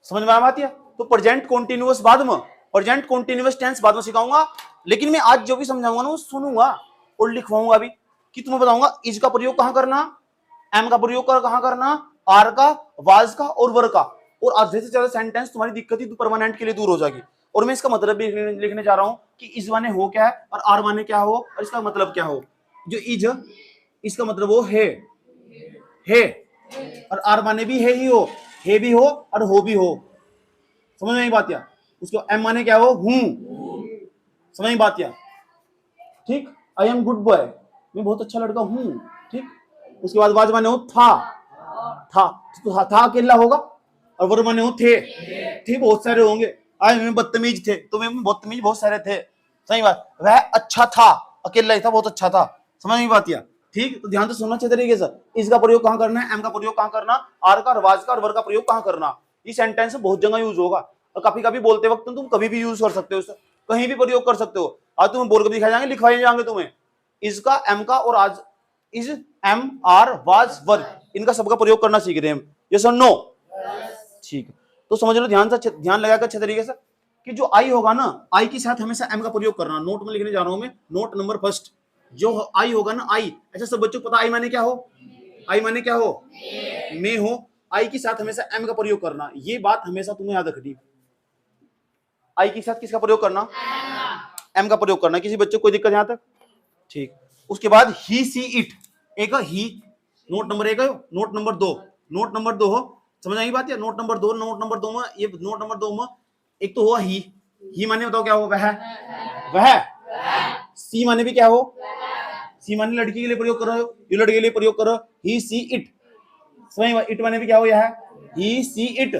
समझ में आती है? तो प्रेजेंट कॉन्टिन्यूअस बाद में, प्रेजेंट कॉन्टिन्यूअस टेंस बाद में सिखाऊंगा, लेकिन मैं आज जो भी समझाऊंगा ना वो सुनूंगा और लिखवाऊंगा भी, कि तुम्हें बताऊंगा इज का प्रयोग कहां करना, एम का प्रयोग कहां करना, आर का, वाज का और वर का, और आधे से ज्यादा सेंटेंस तुम्हारी दिक्कत ही परमानेंट के लिए दूर हो जाएगी। और मैं इसका मतलब भी लिखने जा रहा हूं कि इज माने हो क्या है और आर माने क्या हो और इसका मतलब क्या हो। जो इज इसका मतलब वो है और आर माने भी है ही हो, है भी हो और हो भी हो। समझ में आई बात? या उसको एम माने क्या हो, हूं। समझ में बात? या ठीक, आई एम गुड बॉय, मैं बहुत अच्छा लड़का हूं। ठीक, उसके बाद वाज माने हो था, तो था अकेला होगा, और वर माने हो थे बहुत सारे होंगे। आज में बदतमीज थे, तो में बदतमीज बहुत सारे थे। सही बात, वह अच्छा था, अकेला ही था, बहुत अच्छा था। समझ में बात? या ठीक, तो ध्यान से सुनना अच्छे तरीके से। इसका प्रयोग कहां करना है, एम का प्रयोग कहां करना, आर का, वाज का और वर का प्रयोग कहां करना। ये सेंटेंस बहुत जगह यूज होगा, और काफी कभी बोलते वक्त तुम कभी भी यूज कर सकते हो, कहीं भी प्रयोग कर सकते हो। आज तुम्हें बोल कर दिखाए जाएंगे, लिखवाए जाएंगे तुम्हें, इसका, एम का और आज इज, एम, आर, वाज, वर, इनका सबका प्रयोग करना सीख रहे हैं हम। यस और नो? ठीक, तो समझ लो ध्यान से, ध्यान लगाकर अच्छे तरीके से, कि जो आई होगा ना, आई के साथ हमेशा एम का प्रयोग करना। नोट में लिखने जा रहा हूं मैं, नोट नंबर फर्स्ट। जो आई होगा ना, आई, ऐसा सब बच्चों को पता आई माने क्या हो, आई माने क्या हो, मैं हो। आई के साथ हमेशा एम का प्रयोग करना, ये बात हमेशा तुम्हें याद रखनी। आई के साथ किसका प्रयोग करना, एम का प्रयोग करना। किसी बच्चे को कोई दिक्कत यहां तक? ठीक, उसके बाद ही, सी, इट, एक ही, नोट नंबर एक है, नोट नंबर दो, नोट नंबर दो हो, समझ आई बात है? नोट नंबर दो, नोट नंबर दो में, ये नोट नंबर दो में एक तो हुआ ही माने बताओ क्या हो, वह। सी माने भी क्या हो, सी माने लड़की के लिए प्रयोग करो, ये लड़के के लिए प्रयोग करो, ही, सी, इट। समझ, इट माने भी क्या हो, यह, ही, सी, इट,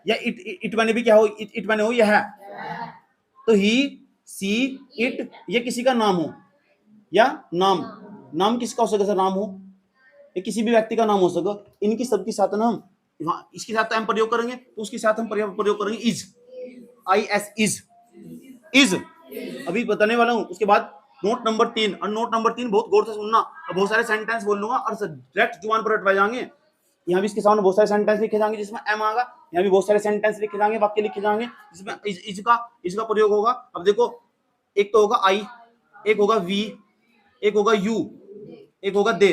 या इट माने भी क्या हो, इट माने हो यह। तो ही, सी, इट, ये किसी का नाम हो, या नाम किसका हो सके, नाम हो, ये किसी भी व्यक्ति का नाम हो सके। इनकी सबकी साथ ना हम, इसके साथ तो हम प्रयोग करेंगे, तो उसके साथ हम प्रयोग करेंगे इज, IS, इज अभी बताने वाला हूं। उसके बाद नोट नंबर 3, और नोट नंबर 3 बहुत गौर से सुनना, और बहुत सारे सेंटेंस बोल लूंगा और डायरेक्ट जुबान पर रटवाए जाएंगे। यहाँ भी इसके सामने बहुत सारे सेंटेंस लिखे जाएंगे जिसमें एम आएगा, यहाँ भी बहुत सारे सेंटेंस लिखे जाएंगे, वाक्य लिखे जाएंगे जिसमें इसका प्रयोग होगा। अब देखो, एक तो होगा आई, एक होगा वी, एक होगा यू, एक होगा दे,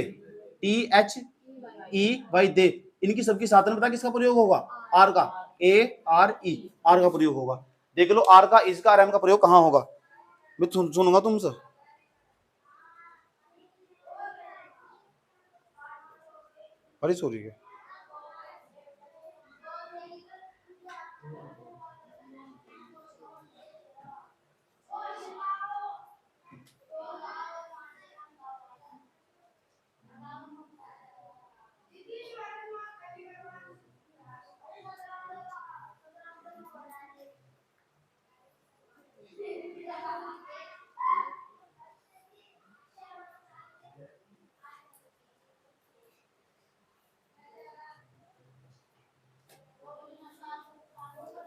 THEY, दे। इनकी सबकी साथ में पता किसका प्रयोग होगा, आर का, ARE, आर का प्रयोग होगा। देख लो आर का, इसका और एम का प्रयोग कहां होगा, मैं सुनूंगा तुमसे। बारिश हो रही है।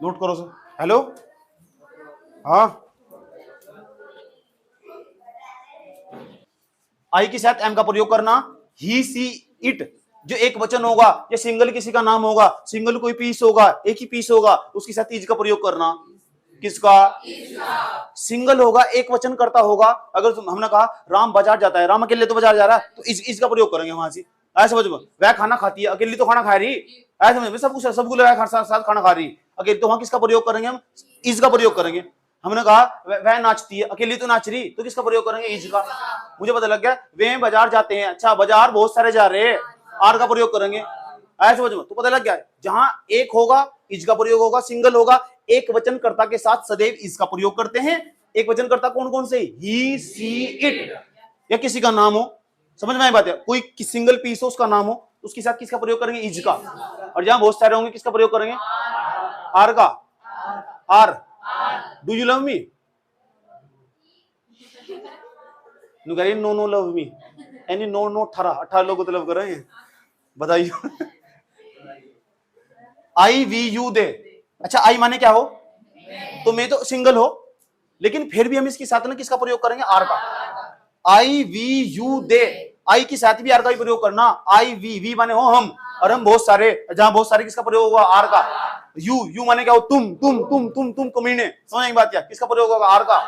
नोट करो सर। हेलो, हाँ, आई के साथ एम का प्रयोग करना, ही, सी, इट, जो एक वचन होगा या सिंगल किसी का नाम होगा, सिंगल कोई पीस होगा, एक ही पीस होगा, उसके साथ इज का प्रयोग करना। किसका, सिंगल होगा, एक वचन करता होगा। अगर हमने कहा राम बाजार जाता है, राम अकेले तो बाजार जा रहा है, तो इज का प्रयोग करेंगे वहां से। ऐसे समझ में, वह खाना खाती है, अकेली तो खाना खा रही, ऐसे समझ में, सबको लगा साथ खाना खा रही, अकेले तो वहां किसका प्रयोग करेंगे हम, इज का प्रयोग करेंगे। हमने कहा वह नाचती है, अकेली तो नाच रही, तो किसका प्रयोग करेंगे, इज का। मुझे पता लग गया वे बाजार जाते हैं, अच्छा बाजार बहुत सारे जा रहे हैं, आर का प्रयोग करेंगे। ऐसे समझ में, तो पता लग गया जहां एक होगा इज का प्रयोग होगा, सिंगल होगा, एक वचनकर्ता के साथ सदैव इज का प्रयोग करते हैं। एक वचनकर्ता कौन कौन से, ही, सी, इट, या किसी का नाम हो। समझ में आई बात है? कोई सिंगल पीस हो, उसका नाम हो, उसके साथ किसका प्रयोग करेंगे, इज का। और जहां बहुत सारे होंगे किसका प्रयोग करेंगे, आर का। R, do you love me, no no love me, any no no 18 लोग तो लव कर रहे हैं, बताइए। आई, वी, यू, दे, अच्छा आई माने क्या हो, तो मैं तो सिंगल हो, लेकिन फिर भी हम इसके साथ ना किसका प्रयोग करेंगे, आर का। आई, वी, यू, दे, आई के साथ भी आर का ही प्रयोग करना। आई, वी माने हो हम, और हम बहुत सारे, जहां बहुत सारे किसका प्रयोग होगा, आर का। यू माने क्या हो, तुम कमीने, समझ नहीं बात क्या, किसका प्रयोग होगा, आर का।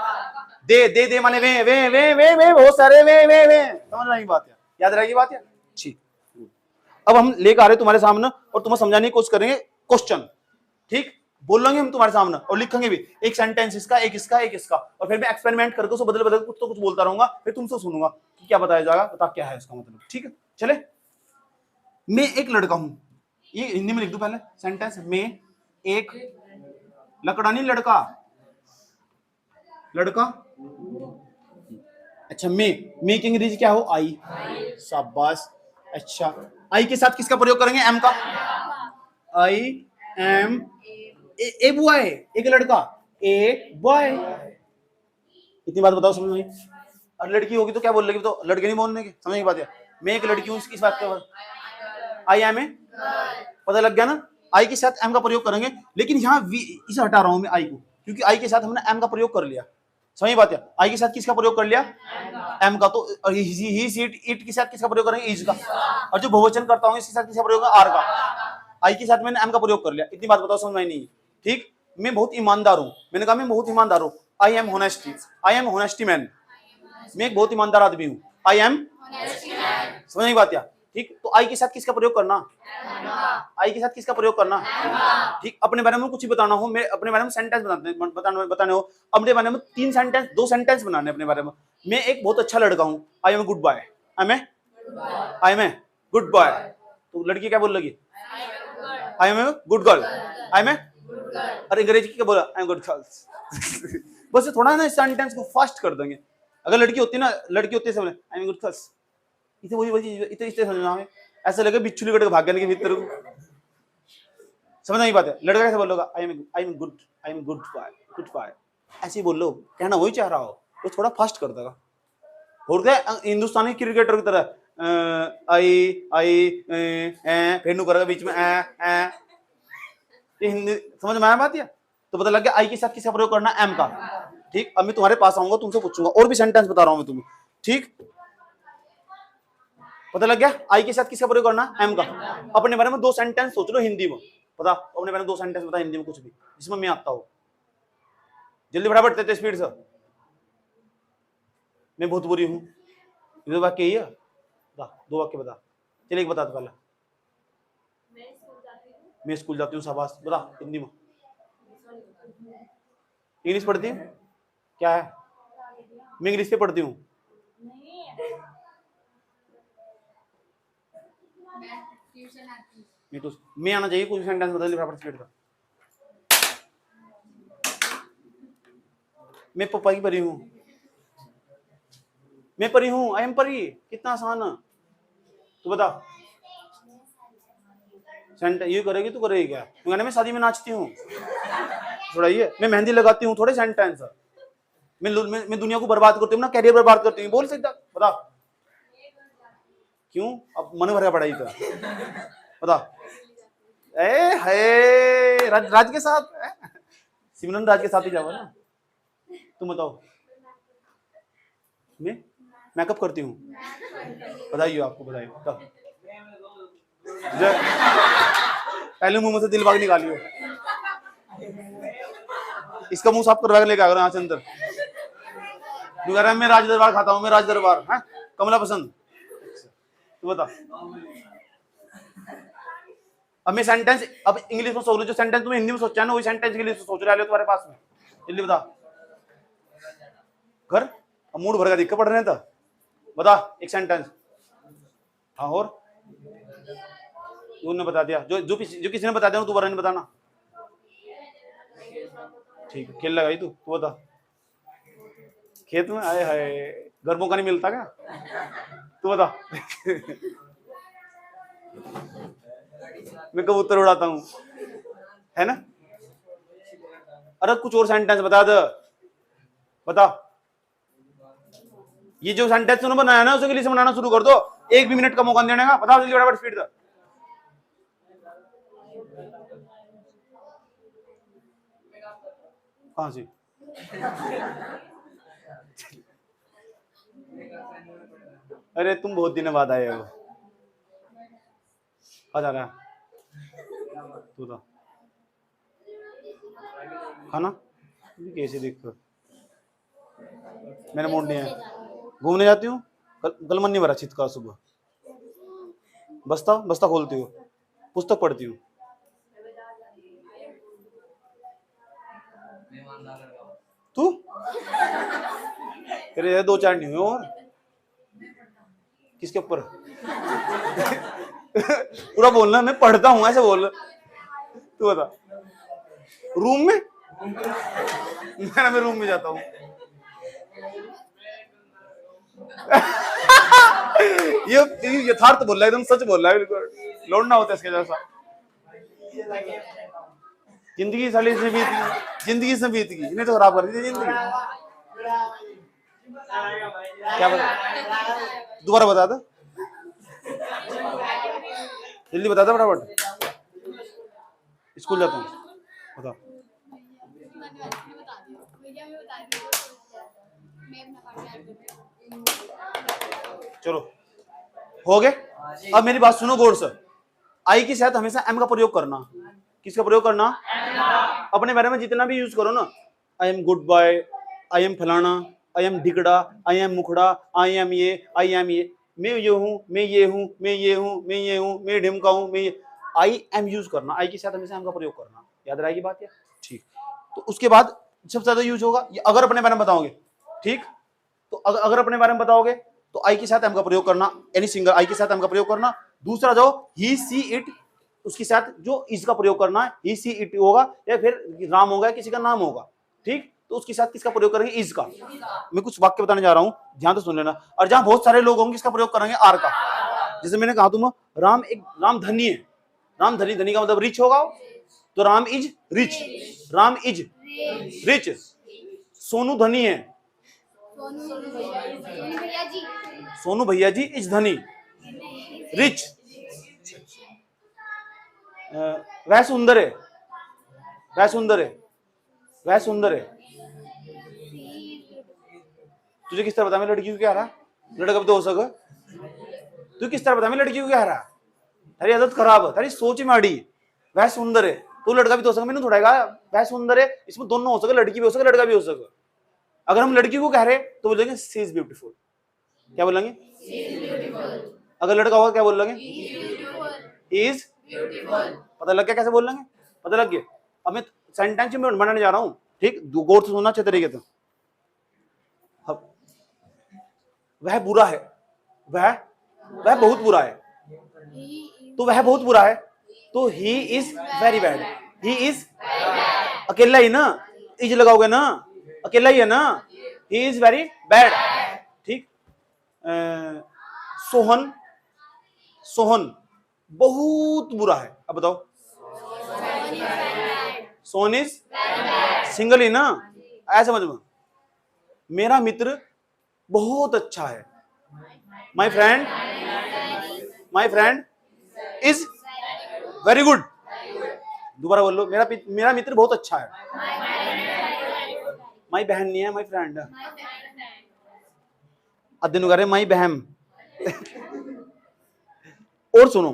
दे माने वे बहुत सारे वे, समझ नहीं बात क्या, याद रहेगी बात क्या। ठीक, अब हम लेकर आ रहे तुम्हारे सामने और तुम्हें समझाने की कोशिश करेंगे क्वेश्चन, ठीक, बोल लेंगे हम तुम्हारे सामने और लिखेंगे भी, एक सेंटेंस इसका, एक इसका, एक इसका, और फिर मैं एक्सपेरिमेंट करके उसको बदल कुछ तो कुछ बोलता रहूंगा, फिर तुमसे सुनूंगा कि क्या बताया जाएगा, बता क्या है इसका मतलब, ठीक है। चले, मैं एक लड़का हूं, ये हिंदी में लिख दो पहले सेंटेंस, मैं एक लकड़ा नहीं, लड़का, लड़का। अच्छा, मैं की अंग्रेजी क्या हो, आई, शाबाश। अच्छा, आई के साथ किसका प्रयोग करेंगे, एम का, आई एम ए बॉय, एक लड़का, ए बॉय। इतनी बात बताओ, समझ में? और लड़की होगी तो क्या बोल लेगी, तो लड़के नहीं बोलने की, समझ की बात है। मैं एक लड़की हूं, इसकी बात कर, आई एम ए, पता लग गया ना। आई के साथ एम का प्रयोग करेंगे, लेकिन यहाँ इसे हटा रहा हूं मैं आई को, क्योंकि आई के साथ हमने एम का प्रयोग कर लिया, समझ बात है। आई के साथ किसका प्रयोग कर लिया, एम का, तो ही सीट इट के साथ किसका प्रयोग करेंगे, इज का, और जो बहुवचन करता हूं इसके साथ किसका प्रयोग है, आर का। आई के साथ मैंने एम का प्रयोग कर लिया, इतनी बात बताओ, समझ में नहीं, ठीक। मैं बहुत ईमानदार हूं, मैंने कहा मैं बहुत ईमानदार हूं, आई एम होनेस्टी मैन, मैं एक बहुत ईमानदार आदमी हूं, आई एम, समझ नहीं बात क्या, ठीक। तो आई के साथ किसका प्रयोग करना, आई के साथ किसका प्रयोग करना, ठीक। अपने बारे में कुछ ही बताना हो, मैं अपने बारे में सेंटेंस बताने हो, अपने बारे में 3 सेंटेंस 2 सेंटेंस बनाने अपने बारे में। मैं एक बहुत अच्छा लड़का हूं, I am good boy, I am good boy. तो लड़की क्या बोल लगी, I am good girl, I am, और अंग्रेजी क्या बोला, आई एम गुड गर्ल्स। बस थोड़ा ना सेंटेंस को फास्ट कर देंगे। अगर लड़की होती ना, लड़की होती है, आई एम गुड गर्ल्स, इसे वही इतने समझना है, ऐसा लगे बिच्छू लेकर भागने के भीतर को, समझ नहीं पाते। लड़का कैसे बोलोगा, आई एम गुड बॉय, ऐसे ही बोल लो, कहना वही चाह रहा हो, तो थोड़ा फास्ट कर देगा। और क्या हिंदुस्तानी क्रिकेटर की तरह फेनू करेगा बीच में, हिंदी समझ में आया बात या, तो पता लग गया आई के साथ किसका प्रयोग करना, एम का, ठीक। अब मैं तुम्हारे पास आऊंगा, तुमसे पूछूंगा, और भी सेंटेंस बता रहा हूं मैं तुम्हें, ठीक। पता लग गया आई के साथ किसका प्रयोग करना, एम का। अपने बारे में 2 सेंटेंस सोच लो हिंदी में, पता अपने बारे में 2 सेंटेंस बता हिंदी में, कुछ भी जिसमें मैं आता हूं, जल्दी फटाफट, तेज स्पीड से। मैं बहुत बुरी हूं, ये 2 वाक्य ही है, बता 2 वाक्य बता, चल एक बता, तो पहले मैं स्कूल जाती हूँ, शाबाश, बता हिंदी में। इंग्लिश पढ़ती हूँ, क्या है, मैं इंग्लिश से पढ़ती हूँ, मैं आना चाहिए, कुछ सेंटेंस बता, फटाफट स्पीड का। मैं पप्पा की परी हूँ, मैं परी हूँ, आई एम परी, कितना आसान है, तू बता। सेंटेंस ये करेगी, तू करेगी क्या, मैं शादी में नाचती हूँ, थोड़ा ये, मैं मेहंदी लगाती हूँ, थोड़े सेंटेंस, मैं दुनिया को बर्बाद करती हूँ ना, कैरियर बर्बाद करती हूँ, बोल सकता, बता क्यों, अब मन भर पढ़ाई का, बता। राज के साथ, सिमरन राज के साथ ही जाओ ना, तुम बताओ। मैं मेकअप करती हूँ, बधाई हो आपको, बधाई हो, कब पहले मुंह में से दिल भाग निकालियो, इसका मुंह साफ करवा के लेके आ यहाँ से अंदर, तू कह रहा है मैं राज दरबार खाता हूँ, मैं राज दरबार है, कमला पसंद, तू बता। अब मैं सेंटेंस अब इंग्लिश में सोच लो, जो सेंटेंस तुम्हें हिंदी में सोचा है ना, वही सेंटेंस इंग्लिश में सोच रहा है तुम्हारे पास में, जल्दी बता। घर, अब मूड भर का दिक्कत पड़ रहे हैं, तो बता एक सेंटेंस। हाँ, और तूने बता दिया, जो किसी ने बता दिया तू नहीं बताना, ठीक है। खेल लगाई तू बता, खेत में आए हाय, घर मौका नहीं मिलता क्या, तू बता। मैं कबूतर उड़ाता हूँ, है ना। अरे कुछ और सेंटेंस बता दे, बता। ये जो सेंटेंस तूने बनाया ना, उसे इंग्लिश में बनाना शुरू कर दो, 1 भी मिनट का मौका देने का, बता जल्दी फटाफट स्पीड से। कहां से, अरे तुम बहुत दिन बाद आए हो, आ जा रहा है तू तो। खाना कैसे देखकर मैंने मूड नहीं है। घूमने जाती हूँ, कल मन नहीं भरा चित का सुबह। बस्ता खोलती हूँ, पुस्तक पढ़ती हूँ। तू तेरे 2-4 नहीं हुए और किसके ऊपर पूरा बोलना, मैं पढ़ता हूँ ऐसे बोल। तू बता। रूम में मैं रूम में जाता हूँ। ये यथार्थ बोल रहा है, एकदम सच बोल रहा है, बिल्कुल लौटना होता है इसके जैसा। जिंदगी साली से बीत गई, जिंदगी से बीत गई, इन्हें तो खराब कर दी जिंदगी। क्या बता, दोबारा बता दो, जल्दी बता दो फटाफट। स्कूल जाता हूँ, बता। चलो हो गए। अब मेरी बात सुनो गौर से। आई के साथ हमेशा एम का प्रयोग करना। किसका प्रयोग करना? अपने बारे में जितना भी यूज करो ना, I am good boy, I am फलाना, आई एम ढिकड़ा, आई एम मुखड़ा, आई एम ये, आई एम ये, मैं ये हूँ, मैं ये हूँ, मैं ये हूँ, मैं ये हूँ, मैं ढिमका हूँ, मैं ये, आई एम यूज करना। आई के साथ हमेशा एम का प्रयोग करना। याद रहेगी बात? या ठीक। तो उसके बाद सबसे ज्यादा यूज होगा अगर अपने बारे में बताओगे, ठीक। तो अगर अपने बारे में बताओगे तो आई के साथ एम का प्रयोग करना, एनी सिंगल आई के साथ एम का प्रयोग करना। दूसरा जो ही सी इट, उसके साथ जो इज का प्रयोग करना है, ही सी इट होगा या फिर राम होगा, किसी का नाम होगा, ठीक। तो उसके साथ किसका प्रयोग करेंगे? इज का। मैं कुछ वाक्य बताने जा रहा हूं, ध्यान से सुन लेना। और जहां बहुत सारे लोग होंगे, इसका प्रयोग करेंगे आर का। जैसे मैंने कहा तुम राम धनी है, राम धनी, धनी का मतलब रिच होगा, तो Ram is rich, Ram is rich. Sonu धनी है, सोनू भैया जी इज धनी, रिच। वह सुंदर है, वह सुंदर है, वह सुंदर है। तुझे किस तरह बता मैं लड़की को क्या रहा? लड़का भी तो हो सके। तू किस तरह बता मैं लड़की को क्या रहा? तेरी आदत खराब है, तेरी सोच माड़ी। वह सुंदर है, तू लड़का भी तो हो सके। मैंने थोड़ा कहा वह सुंदर है, इसमें दोनों हो सके, लड़की भी हो सके, लड़का भी हो सके। अगर हम लड़की को कह रहे तो बोलेंगे शी इज ब्यूटीफुल। क्या बोलेंगे? अगर लड़का होगा क्या बोलेंगे? Is beautiful. पता लग गया कैसे बोल लेंगे? पता लग गया। अब मैं सेंटेंस में बनाने जा रहा हूं, ठीक। गौर से सुनना अच्छे तरीके से। वह बुरा है, वह बहुत बुरा है, तो वह बहुत बुरा है, तो he is very bad, he is. अकेला ही ना, इज लगाओगे ना, अकेला ही है ना, ही इज वेरी बैड, ठीक। सोहन, सोहन बहुत बुरा है। अब बताओ, सोहन इज सिंगल ही ना, ऐसा समझ में। मेरा मित्र बहुत अच्छा है, my friend is very good. दोबारा बोल लो, मेरा मित्र बहुत अच्छा है। माई बहन नहीं है, माई फ्रेंड। अध्ययन कर रहे माई बहन। और सुनो,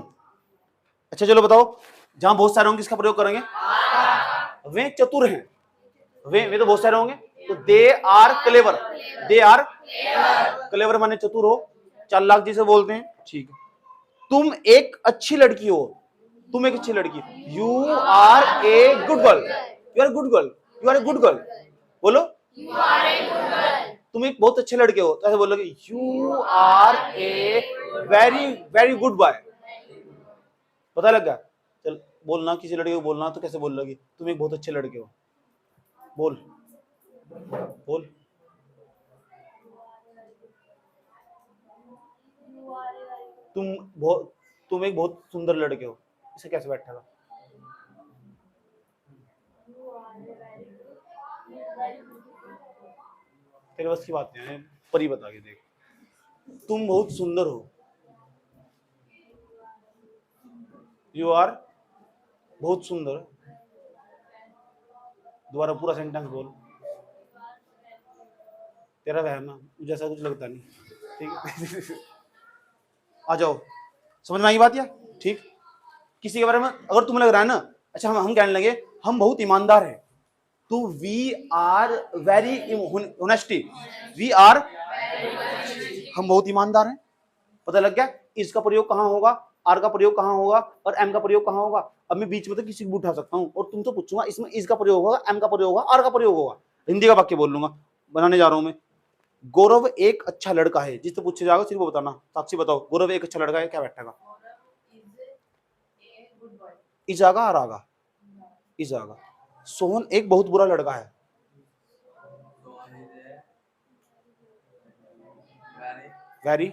अच्छा चलो बताओ, जहां बहुत सारे होंगे किसका प्रयोग करेंगे? वे चतुर हैं, वे तो बहुत सारे होंगे, तो they are clever, they are clever माने चतुर हो, चालाक जिसे बोलते हैं, ठीक है। तुम एक अच्छी लड़की हो, तुम एक अच्छी लड़की, you are a good girl, you are good girl, you are a good girl. बोलो, तुम एक बहुत अच्छे लड़के हो, तो ऐसे बोलोगे you are a very very good boy. पता लग गया? चल बोलना, किसी लड़के को बोलना तो कैसे बोल लगी? तुम एक बहुत अच्छे लड़के हो, बोल बोल। तुम एक बहुत सुंदर लड़के हो, इसे कैसे बैठेगा? तेरे बस की बात नहीं है, परी बता के देख। तुम बहुत सुंदर हो, यू आर बहुत सुंदर। दोबारा पूरा सेंटेंस बोल। तेरा वहम है, मुझे ऐसा कुछ लगता नहीं, ठीक है। आ जाओ, समझ में आई बात? या ठीक। किसी के बारे में अगर तुम्हें लग रहा है ना, अच्छा हम कहने लगे हम बहुत ईमानदार हैं, तो we are very honesty, we are, हम बहुत ईमानदार हैं। पता लग गया इसका प्रयोग कहां होगा, आर का प्रयोग कहां होगा और एम का प्रयोग कहां होगा। अब मैं बीच में तो किसी को उठा सकता हूं और तुमसे पूछूंगा इसमें इस का प्रयोग होगा, एम का प्रयोग होगा, आर का प्रयोग होगा। हिंदी का वाक्य बोल लूंगा, बनाने जा रहा हूं मैं। गौरव एक अच्छा लड़का है, जिससे पूछे जाएगा सिर्फ वो बताना। साक्षी बताओ, गौरव एक अच्छा लड़का है, क्या बैठेगा? इस आगा और आगा, इस आगा। सोहन एक बहुत बुरा लड़का है, वेरी,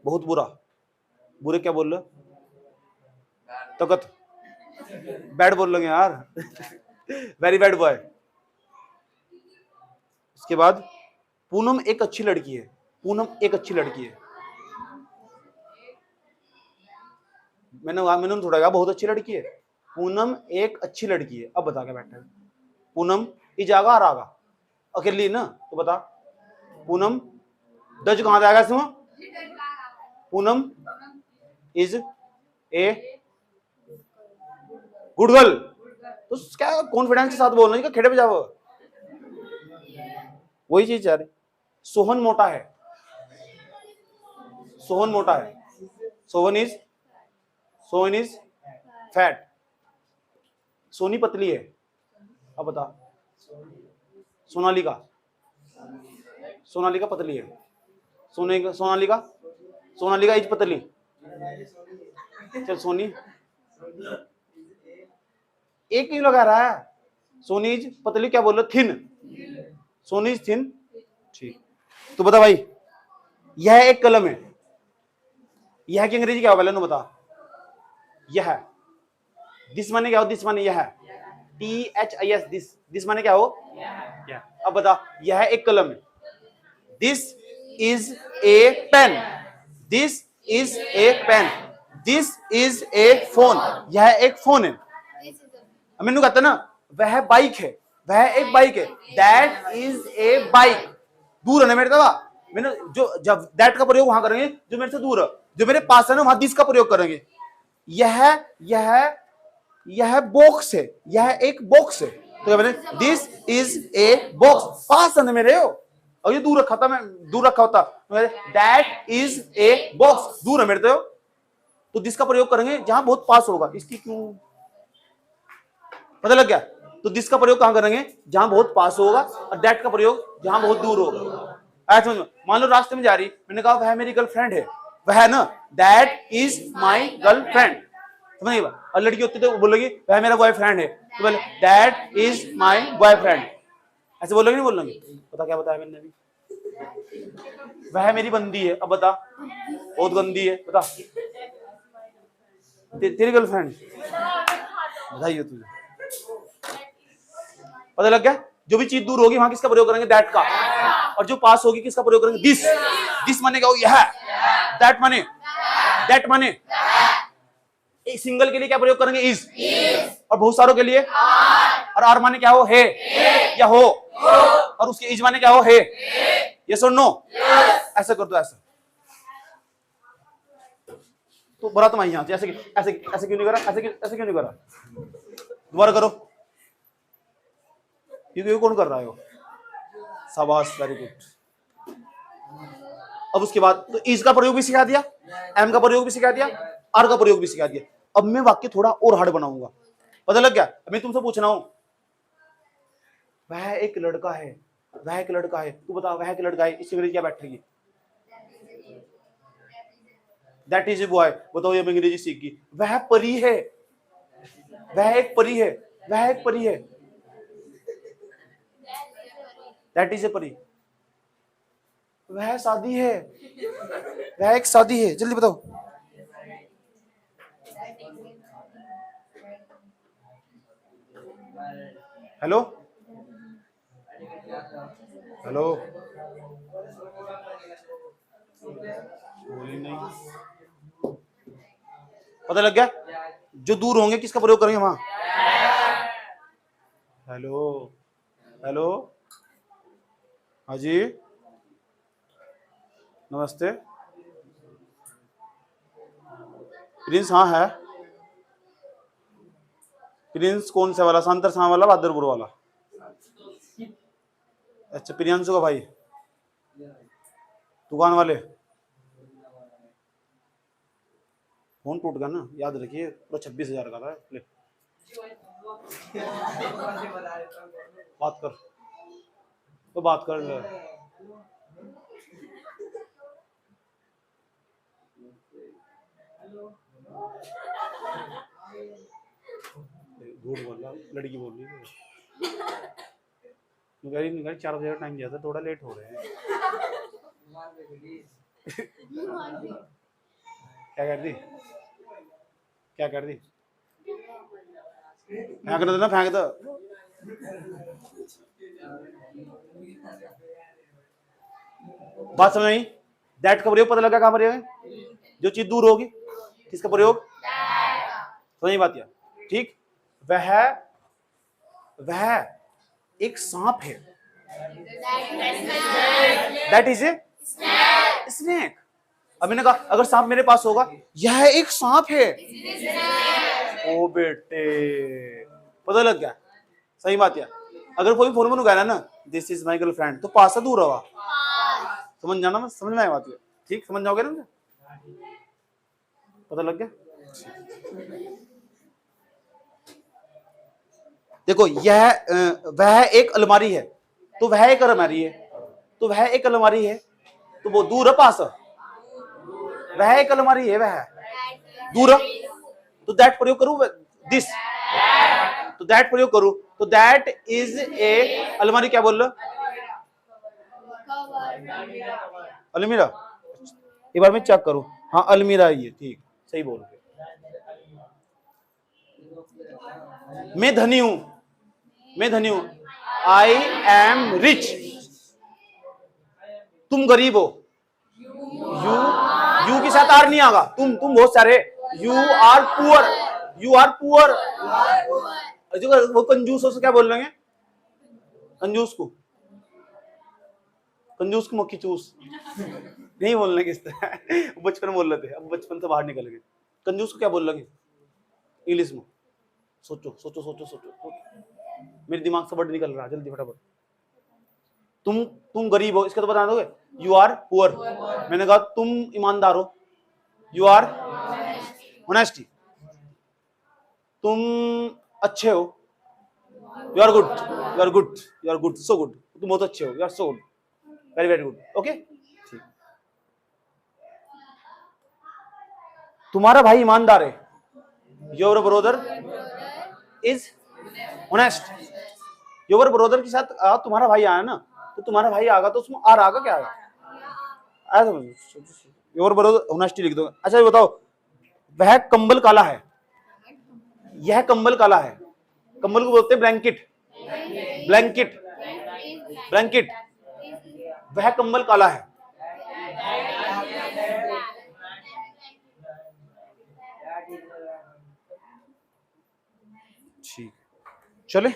बहुत बुरा, बुरे क्या बोल रहे? तकत, बैड बोल लेंगे यार। Very bad boy. इसके बाद पूनम एक अच्छी लड़की है, पूनम एक अच्छी लड़की है। मैंने थोड़ा कहा बहुत अच्छी लड़की है, पूनम एक अच्छी लड़की है। अब बता क्या बैठा है? पूनम इस जागा और आगा, अकेली ना, तो बता पूनम दज कहां जाएगा इसमें? Poonam is a good girl. तो क्या कॉन्फिडेंस के साथ बोलना है, खेड़े पे जाओ। वही चीज यार। सोहन मोटा है, सोहन मोटा है, सोहन इज फैट। सोनी पतली है। अब बता, सोनालिका, सोनालिका पतली है, सोनालिका इज पतली। चल सोनी एक क्यों लगा रहा है? सोनी इज पतली, क्या बोल रहे? Thin, Soni is thin. ठीक, तो बता भाई, यह एक कलम है, यह की अंग्रेजी क्या होगा? पहले बता। यह, दिस माने क्या हो? दिस माने यह, THIS, दिस माने क्या हो? यह। अब बता, यह एक कलम है। This is a pen, this is a pen, this is a phone, यह एक फोन है। मैंने कहता ना, वह बाइक है, वह एक बाइक है, दैट इज ए बाइक। दूर है ना मेरे दवा, मैंने जो जब दैट का प्रयोग वहां करेंगे जो मेरे से दूर है, जो मेरे पास है ना वहां दिस का प्रयोग करेंगे। यह बॉक्स है, यह एक बॉक्स है, तो क्या मैंने? This is a box. पास है ना मेरे हो, और ये दूर रखा था, मैं दूर रखा होता, दैट इज ए बॉक्स, दूर है मेरे तो दिस का प्रयोग करेंगे जहां बहुत पास होगा। इसकी क्यों पता लग गया? तो दिस का प्रयोग कहां करेंगे? जहां बहुत पास होगा, और दैट का प्रयोग जहां बहुत दूर होगा। ऐसा मान लो रास्ते में जा रही, मैंने कहा वह मेरी गर्लफ्रेंड है, वह ना, दैट इज माई गर्लफ्रेंड। समझ गई बात? और लड़की होती तो बोलेगी वह मेरा बॉयफ्रेंड है, तो बोले दैट इज माई बॉयफ्रेंड। ऐसे बोलोगे नहीं बोलोगे? पता क्या बताया मैंने अभी? वह मेरी बंदी है। अब बता, बहुत गंदी है, बता। तेरी गर्लफ्रेंड, बताइए तुझे। पता लग गया? जो भी चीज दूर होगी वहां किसका प्रयोग करेंगे? दैट का। और जो पास होगी किसका प्रयोग करेंगे? दिस। दिस माने क्या हो? यह। दैट माने एक सिंगल के लिए क्या प्रयोग करेंगे? इज। और बहुत सारों के लिए और आर माने क्या हो? है या हो। और उसके इज माने क्या हो? है। यस और नो? ऐसा कर दो, ऐसा। तो बड़ा तुम यहां से ऐसे ऐसे ऐसे क्यों नहीं करा? ऐसे क्यों नहीं करा? दोबारा करो। ये कौन कर रहा है? शाबाश, वेरी गुड। अब उसके बाद तो इज का प्रयोग भी सिखा दिया, एम का प्रयोग भी सिखा दिया, आर का प्रयोग भी सिखा दिया। अब मैं वाक्य थोड़ा और हार्ड बनाऊंगा। पता लग गया? मैं तुमसे पूछना हूं, वह एक लड़का है, वह एक लड़का है, तू बता वह एक लड़का है, इससे अंग्रेजी क्या बैठेगी? That is a boy. बताओ, ये अंग्रेजी सीख गई। वह परी है, वह एक परी है, वह एक परी है, दैट इज ए परी। वह शादी है, वह एक शादी है। जल्दी बताओ। हेलो हेलो, नहीं। पता लग गया? जो दूर होंगे किसका प्रयोग करेंगे वहां? हेलो हेलो, हाँ जी, नमस्ते। प्रिंस, हाँ है। प्रिंस कौन सा वाला? सांतर शाह वाला, बहादुरपुर वाला? अच्छा, प्रियांशु का भाई, दुकान वाले। फोन टूट गया ना, याद रखिए, पूरा 26,000 का था। ले बात कर, तो बात कर ले। झूठ बोल रहा, लड़की बोल रही है। 4 बजे का टाइम दिया था, थोड़ा लेट हो रहे हैं। क्या कर दी, क्या कर दी? फेंक दो ना, फेंक दो। बात समझ आई? दैट का प्रयोग पता लगा, कहां प्रयोग है? जो चीज दूर होगी, किसका प्रयोग? समझ बात या? ठीक। वह एक सांप है। That is a snake. अब मैंने कहा अगर सांप मेरे पास होगा, यह एक सांप है। ओ बेटे, पता लग गया? सही बात है। अगर कोई फोन में गाना ना, दिस इज माय गर्लफ्रेंड, तो पास है दूर होगा। समझ जाना, मैं समझ में आया बात है। ठीक, समझ जाओगे ना? पता लग गया? देखो, वह एक अलमारी है, तो वह एक अलमारी है, तो वह एक अलमारी है, तो वो दूर है पास है? वह एक अलमारी है, वह दूर है, तो दैट प्रयोग करूं, दिस, तो दैट प्रयोग करूं, तो दैट इज ए अलमारी। क्या बोल रहे? अलमीरा। एक बार मैं चेक करूं। हाँ, अलमीरा ये, ठीक, सही बोल रहे। मैं धनी हूं, मैं धनी हूं, आई एम रिच। तुम गरीब हो, यू के साथ आर नहीं आगा, तुम बहुत सारे, you are poor, you are poor. वो कंजूस हो, क्या बोल रहे हैं? कंजूस को, कंजूस को मक्खी चूस नहीं बोलने किस तरह। बचपन में बोल रहे थे, अब बचपन से बाहर निकल गए। कंजूस को क्या बोल रहे इंग्लिश में? सोचो सोचो सोचो सोचो, मेरे दिमाग से वर्ड निकल रहा है, जल्दी फटाफट। तुम गरीब हो, इसका तो बता दोगे, यू आर पुअर। मैंने कहा तुम ईमानदार हो, यू आर ऑनेस्टी। तुम अच्छे हो, you are good, you are good, you are good, so good. तुम बहुत अच्छे हो, you are so good, very very good. Okay, तुम्हारा भाई ईमानदार है, your brother is honest. Your brother के साथ तुम्हारा भाई आया ना, तो तुम्हारा भाई आगा, तो उसमें आर आगा, क्या आगा? आया समझ? योर ब्रदर ऑनेस्टी लिख दो। अच्छा ये बताओ, वह कंबल काला है, यह कंबल काला है। कंबल को बोलते हैं ब्लैंकेट, ब्लैंकेट, ब्लैंकेट। वह कंबल काला है। ठीक, चले।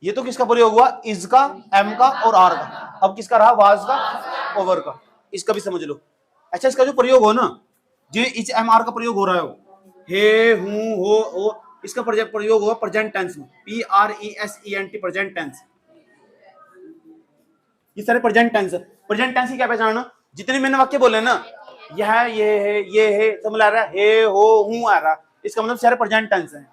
ये तो किसका प्रयोग हुआ? इज का, एम का और आर का। अब किसका रहा? वाज का, ओवर का। इसका भी समझ लो। अच्छा, इसका जो प्रयोग हो ना, जो इज एम आर का प्रयोग हो रहा हो, हे, हूं, हो, इसका प्रयोग होगा प्रेजेंट टेंस में, PRESENT, प्रेजेंट टेंस। ये सारे प्रेजेंट टेंस है। प्रेजेंट टेंस की क्या पहचानना? जितने मैंने वाक्य बोले ना, यह है, ये है, समझ आ रहा है, हे, हो, हूं आ रहा, इसका मतलब सारे प्रेजेंट टेंस है।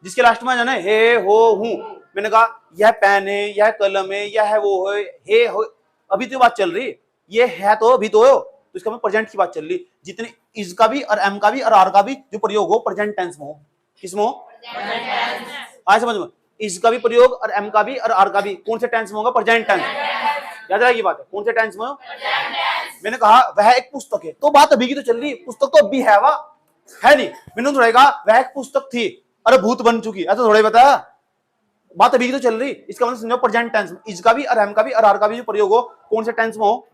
जिसके लास्ट में जाना है हे, हो, हूं। मैंने कहा यह पेन है, यह कलम है, यह है, वो है, हे, हो, अभी तो बात चल रही, ये है तो अभी तो इसका मतलब प्रेजेंट की बात चल रही। जितने इज का भी और एम का भी और आर का भी जो प्रयोग हो प्रेजेंट टेंस में हो, किसमें हो? आज समझ में, इज का भी प्रयोग और एम का भी और आर का भी कौन से टेंस में होगा? Present tense. याद रहेगी बात है, कौन से टेंस में हो? मैंने कहा वह एक पुस्तक है, तो बात अभी की तो चल रही, पुस्तक तो अभी है, वाह है नहीं। मैंने थोड़ा कहा वह एक पुस्तक थी, अरे भूत बन चुकी, ऐसा थोड़ा बताया, बात अभी की तो चल रही। इसका मतलब समझो प्रेजेंट टेंस में इज का भी और एम का भी और आर का भी जो प्रयोग हो कौन से टेंस में हो?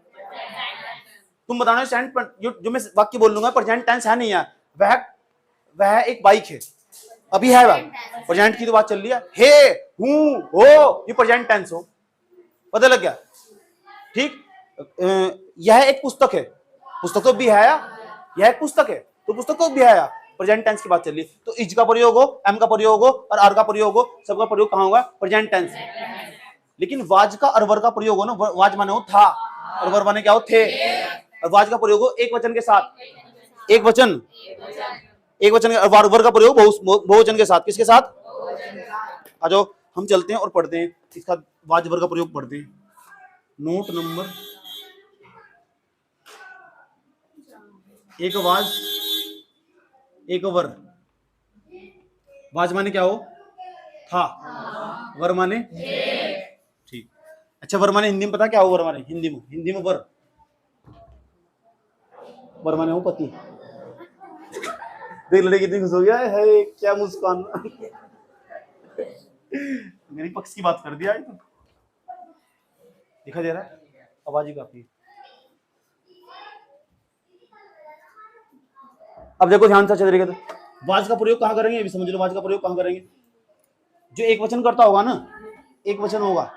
तुम बताना, जो मैं वाक्य बोल लूंगा प्रेजेंट टेंस है नहीं है। वह एक बाइक है, अभी है, वह प्रेजेंट की तो बात चल रही है। हे, हूं, हो, ये प्रेजेंट टेंस हो, पता लग गया? ठीक। यह एक पुस्तक है, पुस्तक तो भी है, यह एक पुस्तक है, तो पुस्तक तो भी है, प्रेजेंट टेंस की बात चल रही। तो इज का प्रयोग हो, एम का प्रयोग हो और आर का प्रयोग हो, सबका प्रयोग कहां होगा? Present tense. लेकिन वाज का अरवर का प्रयोग हो ना, वाज माने हो था और वर माने क्या हो थे, और वाज का प्रयोग हो एक वचन के साथ, एक वचन वर का प्रयोग बहुवचन के साथ, किसके साथ? आ जाओ हम चलते हैं और पढ़ते हैं इसका वाज वर का प्रयोग पढ़ते हैं। नोट नंबर एक वाज एक वर। वाज माने क्या हो? था। वर माने ठीक। अच्छा वर माने हिंदी में पता क्या हो? वर माने हिंदी में वर माने हो पति। देख लड़की कितनी खुश हो गया है, क्या मुस्कान। मेरी पक्ष की बात कर दिया है तो दिखा दे रहा है, आवाज ही काफी। अब देखो ध्यान से अच्छे तरीके से, वाज का प्रयोग कहां करेंगे अभी समझ लो। वाज का प्रयोग कहां करेंगे? जो एक वचन करता होगा ना, एक वचन होगा,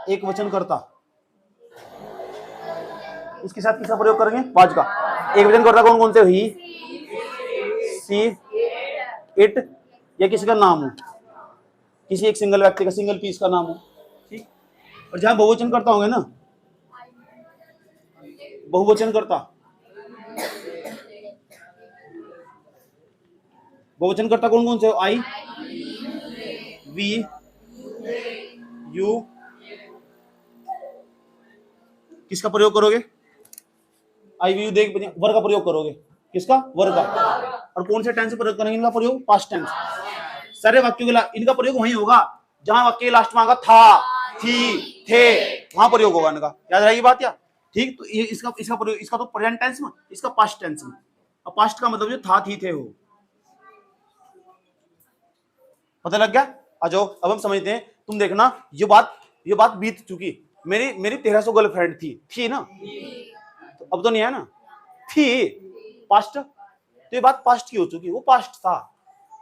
एक वचन करता, उसके साथ किसका प्रयोग करेंगे? वाज का। एक वचन करता कौन कौन से? ही, सी, इट, या किसी का नाम हो, किसी एक सिंगल व्यक्ति का, सिंगल पीस का नाम हो, ठीक। और जहां बहुवचन करता होंगे ना, बहुवचन करता, बहुवचन करता कौन कौन से? आई, वी, यू, किसका प्रयोग करोगे? आई वी यू देख वर का प्रयोग करोगे, किसका? वर का। और कौन से टेंस से प्रयोग करेंगे इनका प्रयोग? Past tense. सारे वाक्यों के इनका प्रयोग वहीं होगा जहां वाक्य लास्ट में आएगा था, थी, थे, वहां प्रयोग होगा इनका। याद रहेगी बात? या ठीक। तो ये इसका प्रयोग, इसका तो प्रेजेंट टेंस में, इसका पास्ट टेंस में। और पास्ट का मतलब जो था, थी, थे हो। पता लग गया? आ जाओ अब हम समझते हैं। तुम देखना ये बात बीत चुकी। मेरी 1300 गर्लफ्रेंड थी ना, तो अब तो नहीं है ना, थी पास्ट, तो ये बात पास्ट की हो चुकी, वो पास्ट था।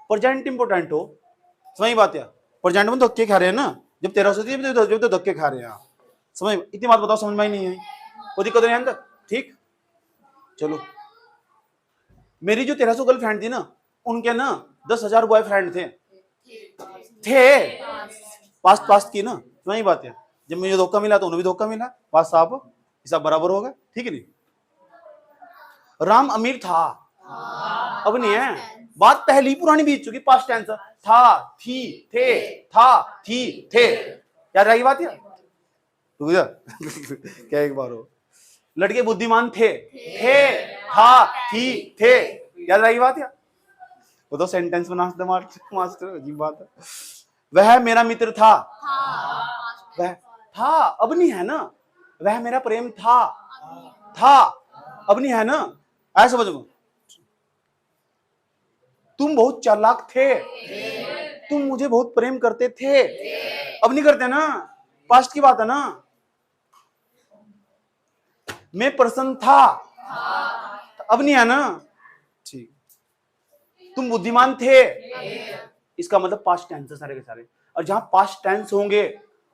प्रेजेंट इंपोर्टेंट हो, समझ बात? या प्रेजेंट में धक्के खा रहे हैं ना, जब 1300 थी जब तो धक्के खा रहे हैं। समझ, इतनी बात बताओ, समझ में नहीं है? कोई दिक्कत नहीं अंदर? ठीक। चलो, मेरी जो 1300 गर्लफ्रेंड थी ना, उनके ना 10,000 बॉयफ्रेंड थे पास्ट की ना, समझ बात? है जब मुझे धोखा मिला तो उन्हें भी धोखा मिला, बात साहब हिसाब बराबर हो गया, ठीक है नहीं? राम अमीर था, अब नहीं है, बात पहली पुरानी बीत चुकी, पास्ट टेंस। था, थी, थे, था, थी, थे, याद रहेगी बात? क्या एक बार हो? लड़के बुद्धिमान थे, था, थी, थे, याद रहेगी बात? या वो तो सेंटेंस बना दे मास्टर, अजीब बात है। वह मेरा मित्र था, वह था, अब नहीं है ना। वह मेरा प्रेम था, अब नहीं है ना, ऐसा समझो। तुम बहुत चालाक थे, तुम मुझे बहुत प्रेम करते थे, अब नहीं करते ना, पास्ट की बात है ना। मैं प्रसन्न था, अब नहीं है ना, ठीक। तुम बुद्धिमान थे, इसका मतलब पास्ट टेंस है सारे के सारे। और जहां पास्ट टेंस होंगे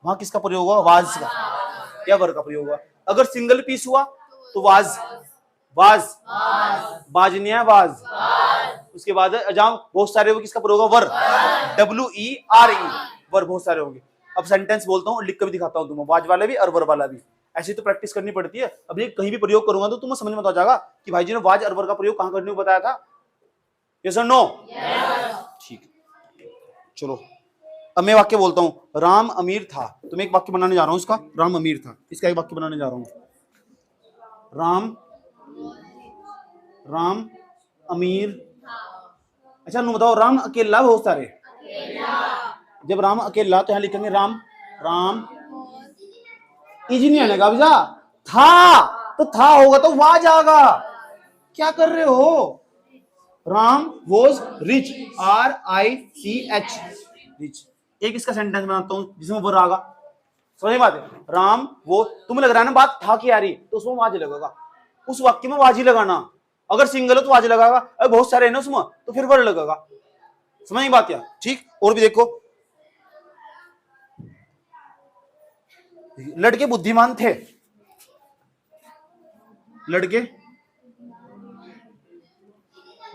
वहां किसका प्रयोग होगा? वाज का या वर का प्रयोग होगा। अगर सिंगल पीस हुआ तो वाज बाज नहीं है, वाज। उसके बाद जहां बहुत सारे होंगे किसका प्रयोग होगा? वर, WERE, वर बहुत सारे होंगे। अब सेंटेंस बोलता हूँ, लिख कर भी दिखाता हूँ तुम्हें, वाज वाला भी और वर वाला भी। ऐसे तो प्रैक्टिस करनी पड़ती है। अभी कहीं भी प्रयोग करूंगा तो तुम्हें समझ में आ जाएगा कि भाई जी ने वाज और वर का प्रयोग कहां करने को बताया था। यस और नो? ठीक। चलो अब मैं वाक्य बोलता हूं, राम अमीर था। तो मैं एक वाक्य बनाने जा रहा हूं इसका, राम अमीर था, इसका एक वाक्य बनाने जा रहा हूं। राम अमीर। अच्छा नु बताओ, राम अकेला बहुत सारे? जब राम अकेला तो यहां लिखेंगे राम इजी नहीं आने का भैया, था तो था होगा तो वाज आएगा। क्या कर रहे हो? Ram was rich, RICH, rich. एक इसका सेंटेंस बनाता हूं जिसमें वर आएगा, समझ बात है? राम वो, तुम्हें लग रहा है ना बात था की आ रही, तो उसमें वाज लगेगा, उस वाक्य में वाज ही लगाना। अगर सिंगल हो तो वाज लगाएगा, अगर बहुत सारे है ना उसमें तो फिर वर लगेगा, समझ बात? या ठीक। और भी देखो, लड़के बुद्धिमान थे, लड़के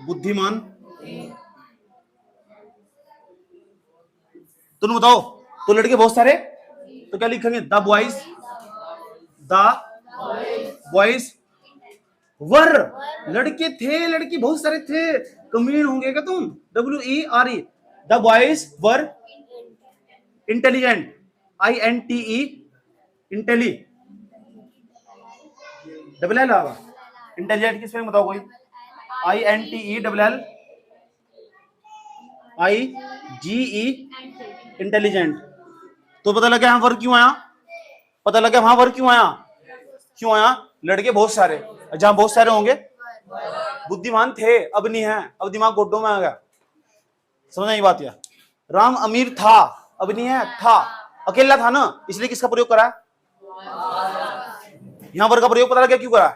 बुद्धिमान, तुम बताओ, तो लड़के बहुत सारे तो क्या लिखेंगे? द बॉयज वर, लड़के थे, लड़की बहुत सारे थे। कमीन होंगे क्या तुम? WERE, the boys were intelligent, INTE, intelli, double L आगा। इंटेलिजेंट की स्पेलिंग बताओ कोई? INTELLIGE, intelligent. तो पता लगा यहाँ वर्क क्यों आया? पता लगा वहां वर्क क्यों आया? क्यों आया? लड़के बहुत सारे, जहां बहुत सारे होंगे बुद्धिमान थे, अब नहीं है, अब दिमाग गोड्डों में आ गया। समझ नहीं बात? या राम अमीर था, अब नहीं है, था, अकेला था ना, इसलिए किसका प्रयोग करा? यहां वर्ग का प्रयोग पता लगा क्यों करा?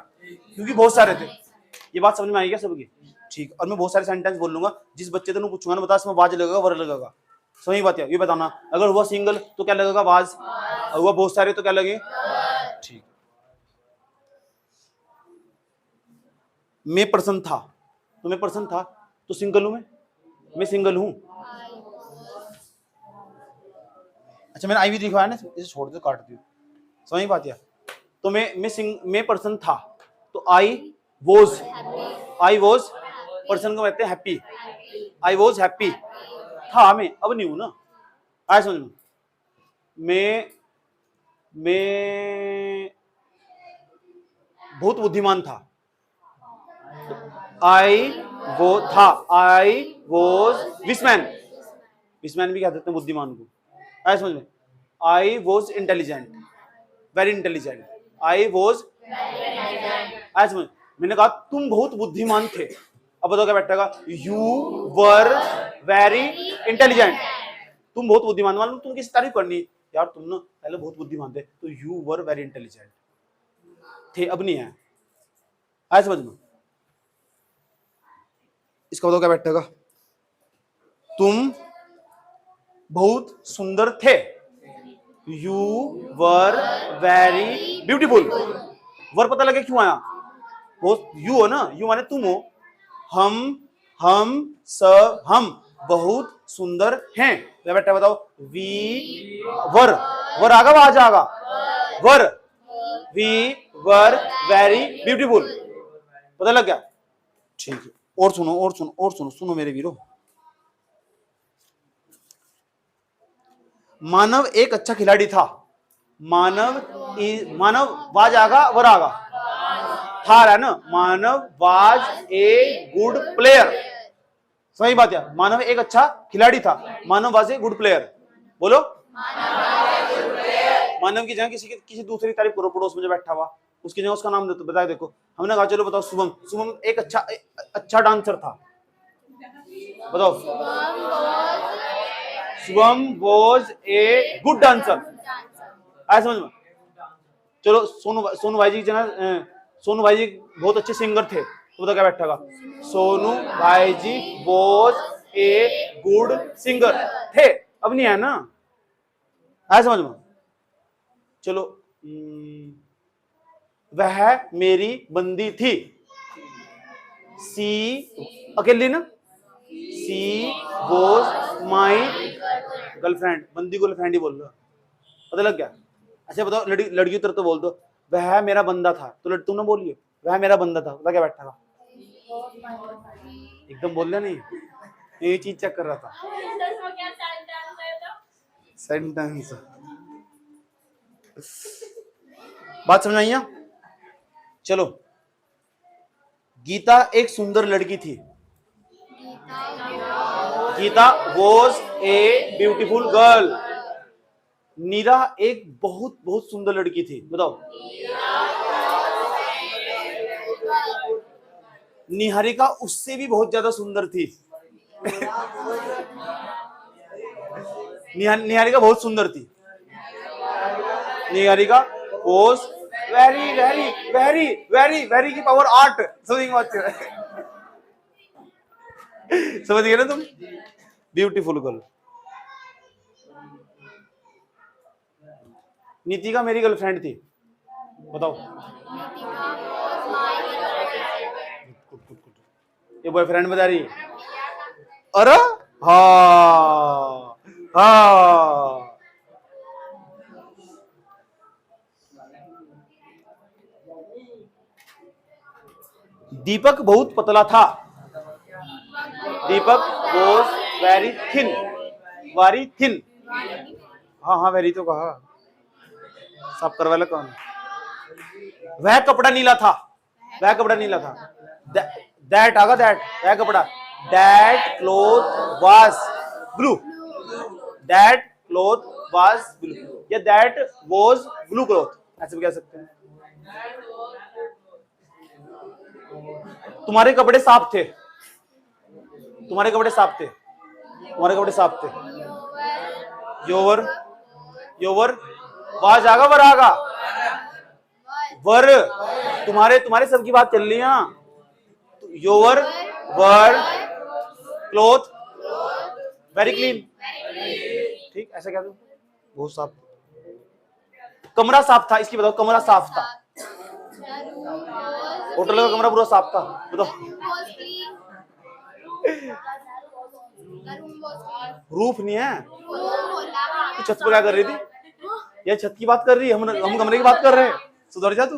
क्योंकि बहुत सारे थे। ये बात समझ में आई क्या सबकी? ठीक। और मैं बहुत सारे सेंटेंस बोल लूंगा, जिस बच्चे से पूछूंगा ना, बता इसमें वाज लगेगा वर्ग लगेगा। सही बात है, ये बताना। अगर हुआ सिंगल तो क्या लगेगा? वाज। और हुआ बहुत सारे तो क्या लगे? ठीक। मैं पर्सन था, तो मैं पर्सन था, तो सिंगल हूं मैं सिंगल हूं। अच्छा, मैंने आई भी लिखवाया ना, इसे छोड़ दो, काट दियो। समझ बात है? तो मैं पर्सन था, तो आई वॉज पर्सन को कहते हैं हैप्पी। आई वॉज हैप्पी, था मैं, अब नहीं हूं ना। आया समझ में? मैं बहुत बुद्धिमान था, आई वॉज विस्मैन भी कह देते हैं बुद्धिमान को। आया समझ में? I was intelligent, very intelligent, I was. आया समझ? मैंने कहा तुम बहुत बुद्धिमान थे, अब बताओ क्या बैठेगा? You were very intelligent. तुम बहुत बुद्धिमान, मालूम तुम किसी तारीफ करनी यार, तुम ना पहले बहुत बुद्धिमान थे, तो यू वर वेरी इंटेलिजेंट थे, अब नहीं है। आया समझ में? इसका बताओ क्या बैठेगा? तुम बहुत सुंदर थे, यू वर वेरी ब्यूटीफुल। वर पता लगे क्यों आया? वो यू हो ना, यू माने तुम हो। हम बहुत सुंदर हैं। बेटा बताओ, वी वर आगा, आज आगा वर, वी वर वेरी ब्यूटीफुल। पता लग गया? ठीक है। और सुनो मेरे वीरो। मानव एक अच्छा खिलाड़ी था। मानव वाज आगा, वर आगा, था रहा ना। मानव वाज ए गुड प्लेयर। सही बात है, मानव एक अच्छा खिलाड़ी था। मानव वाज ए गुड प्लेयर। बोलो, मानव की जगह किसी दूसरी तारीफ करो, पड़ोस में जो बैठा हुआ उसकी जगह उसका नाम दे, तो बताए। देखो हमने कहा चलो बताओ, शुभम एक अच्छा डांसर था। बताओ, Shubham was a good dancer. आया समझ में? चलो सोनू भाई जी सोनू भाई जी बहुत अच्छे सिंगर थे, तो बताओ क्या बैठेगा? सोनू भाई जी वॉज ए गुड सिंगर थे, अब नहीं है ना। आया समझ में? चलो, वह मेरी बंदी थी। सी अकेली ना, सी वॉज माई गर्लफ्रेंड। बंदी को गर्लफ्रेंड ही बोल रहा, पता लग गया? अच्छा बताओ, लड़की तरफ तो बोल दो, वह मेरा बंदा था। तो तुम ना बोलिए, वह मेरा बंदा था, पता क्या बैठा था? एकदम बोल रहा नहीं, ये चीज चेक कर रहा था। सेंटेंस बात समझ आई? चलो, गीता एक सुंदर लड़की थी। Geeta was a beautiful girl. Neera एक बहुत बहुत सुंदर लड़की थी। बताओ, निहारिका उससे भी बहुत ज्यादा सुंदर थी। निहारिका बहुत सुंदर थी। Niharika was very very very very very की पावर 8। समझ गए ना तुम? Beautiful girl. नीतिका मेरी गर्लफ्रेंड थी। बताओ, ये बॉयफ्रेंड बता रही है। अरे हाँ, दीपक बहुत पतला था। Deepak was very thin. Very thin. हाँ हाँ वेरी तो कहा, सब करवा लो कौन। वह कपड़ा नीला था। वह कपड़ा नीला था। दैट आगा, दैट वह कपड़ा। That cloth was blue. That cloth was blue या दैट वाज ब्लू क्लॉथ, ऐसे भी कह सकते हैं। तुम्हारे कपड़े साफ थे। तुम्हारे कपड़े साफ थे। तुम्हारे कपड़े साफ थे। योवर, योवर वाज आगा वर आगा। वर, तुम्हारे तुम्हारे सबकी बात चल रही है। योवर वर क्लॉथ वेरी क्लीन। ठीक, ऐसा क्या दो, बहुत साफ। कमरा साफ था, इसकी बताओ। कमरा साफ था। होटल का कमरा पूरा साफ था, बताओ। रूफ नहीं है तो छत पर क्या कर रही थी? ये छत की बात कर रही है, हम कमरे की बात कर रहे हैं। सुधर जा तू।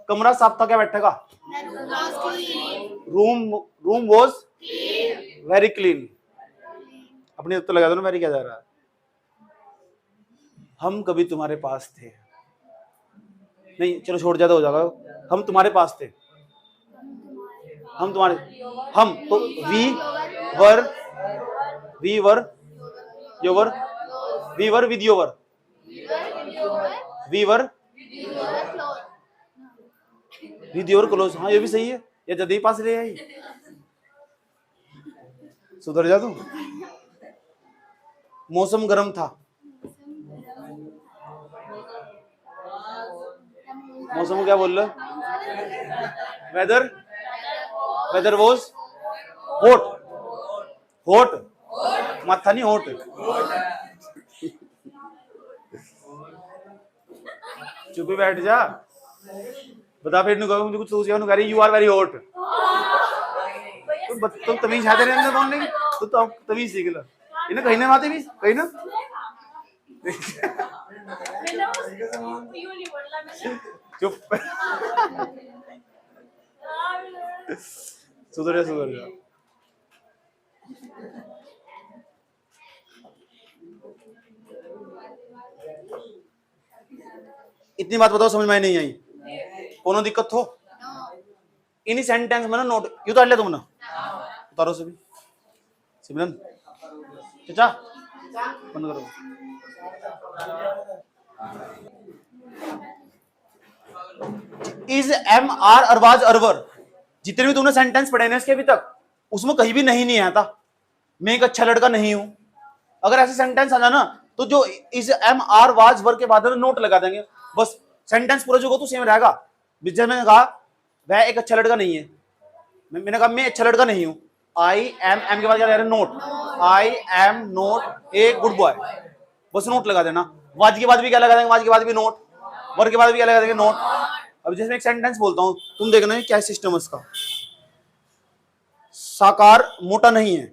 कमरा साफ था, क्या बैठेगा? Room was very clean. अपने उत्तर लगा दो ना, वेरी क्या जा रहा है। हम कभी तुम्हारे पास थे। नहीं चलो छोड़, ज्यादा हो जाएगा। हम तुम्हारे पास थे। हम तुम्हारे, हम तो were your, we were with your, we were with your close. हाँ ये भी सही है, ये जल्दी पास ले आई। सुधर जा तू। मौसम गर्म था। मौसम को क्या बोल रहे? Weather, weather was hot. Hot माथा नहीं, हॉट। चुप ही बैठ जा। बता फिर मुझे कुछ सोच गया। You are very hot. तुम तमीज है तेरे अंदर बोलने की, तो तमीज सीख लो। इन्हें कहीं ना बातें भी कहीं ना। चुप। सुधर जा, सुधर जा। इतनी बात बताओ समझ में नहीं आई? कोनो दिक्कत हो? इन सेंटेंस में ना नोट यू तो ले तुमने उतारो से भी। सिमरन चाचा बंद करो। इज एम आर अरवाज अरवर, जितने भी तुमने सेंटेंस पढ़े ना इसके अभी तक, उसमें कहीं भी नहीं आता मैं एक अच्छा लड़का नहीं हूं। अगर ऐसे सेंटेंस आ जाना तो जो is am are was were के बाद नोट लगा देंगे, बस सेंटेंस पूरा जो तो सेम रहेगा। जैसे मैंने कहा वह एक अच्छा लड़का नहीं है, मैंने कहा मैं अच्छा लड़का नहीं हूं। आई एम के बाद क्या note. I am not a good boy, बस नोट लगा देना। वाज के बाद भी क्या लगा देंगे? वाज के बाद भी नोट। वर के बाद भी क्या लगा देंगे? नोट। अब जैसे मैं एक सेंटेंस बोलता हूं, तुम देखना क्या सिस्टम है इसका। साकार मोटा नहीं है।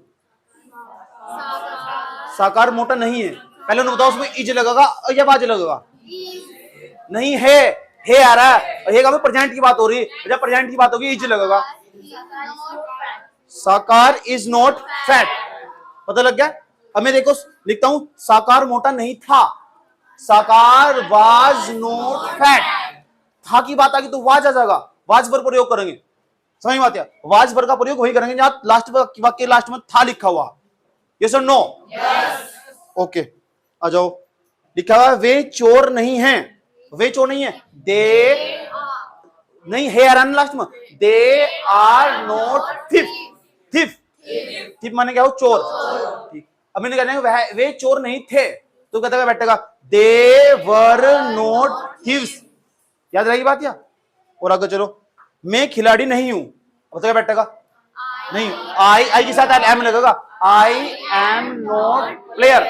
साकार मोटा नहीं है, पहले उन्हें बताओ उसमें इज लगेगा या बाज लगेगा? नहीं है आ रहा है। ये प्रेजेंट की बात हो रही है, जब प्रेजेंट की बात होगी इज लगेगा। साकार इज नॉट फैट, पता लग गया? अब मैं देखो लिखता हूं, साकार मोटा नहीं था। साकार वाज नॉट फैट। था की बात आ गई तो वाज आ जाएगा, वाज पर प्रयोग करेंगे। समझ में आती है? वाज पर का प्रयोग वही करेंगे जहां लास्ट वाक्य लास्ट में था लिखा हुआ। यस और नो? ओके आ जाओ। लिखा हुआ वे चोर नहीं हैं। वे चोर नहीं है, दे नहीं है लास्ट में। दे are not thief. Thief, thief माने क्या हो? चोर। ठीक, अब मैंने कहना है वे चोर नहीं थे, तो कहता बैठेगा दे वर नॉट थीव्स। याद रहेगी बात या? और आगे चलो, मैं खिलाड़ी नहीं हूं, अब तो क्या बैठेगा? नहीं, आई के साथ एम लगेगा। I am not player.